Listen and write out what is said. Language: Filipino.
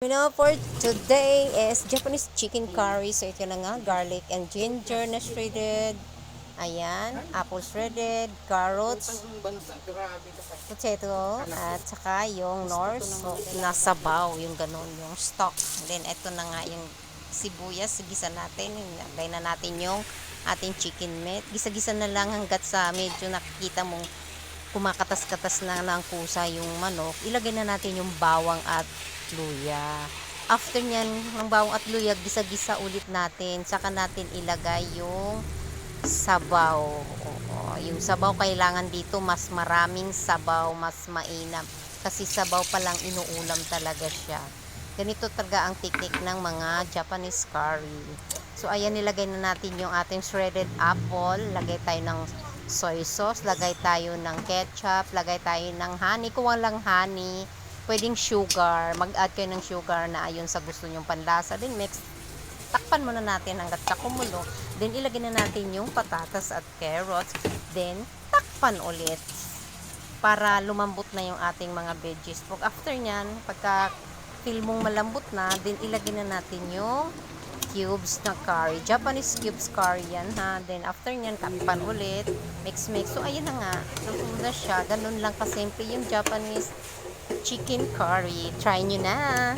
For today is Japanese chicken curry. So, ito na nga, garlic and ginger na shredded. Ayan, apple shredded, carrots, potato, at saka yung norso na sabaw, yung ganun, yung stock. Then, ito na nga yung sibuyas, gisa natin. Lagay na natin yung ating chicken meat. Gisa-gisa na lang hanggat sa medyo nakikita mong kumakatas-katas na ng kusa yung manok. Ilagay na natin yung bawang at luya. After nyan, ng bawang at luya, gisa-gisa ulit natin. Saka natin ilagay yung sabaw. Yung sabaw kailangan dito mas maraming sabaw, mas mainam. Kasi sabaw pa lang inuulam talaga siya. Ganito talaga ang technique ng mga Japanese curry. So, ayan, nilagay na natin yung ating shredded apple. Lagay tayo ng soy sauce, lagay tayo ng ketchup, lagay tayo ng honey. Kung walang honey, pwedeng sugar. Mag-add kayo ng sugar na ayon sa gusto nyong panlasa. Then, mix. Takpan muna natin hanggat sa kumulo. Then, ilagay na natin yung patatas at carrots. Then, takpan ulit para lumambot na yung ating mga veggies. Pag after nyan, pagka feel mong malambot na, then ilagay na natin yung cubes na curry. Japanese cubes curry yan, ha. Then, after nyan, takpan ulit. Mix. So, ayan na nga. Luto na siya. Ganun lang kasimple yung Japanese chicken curry. Try nyo na.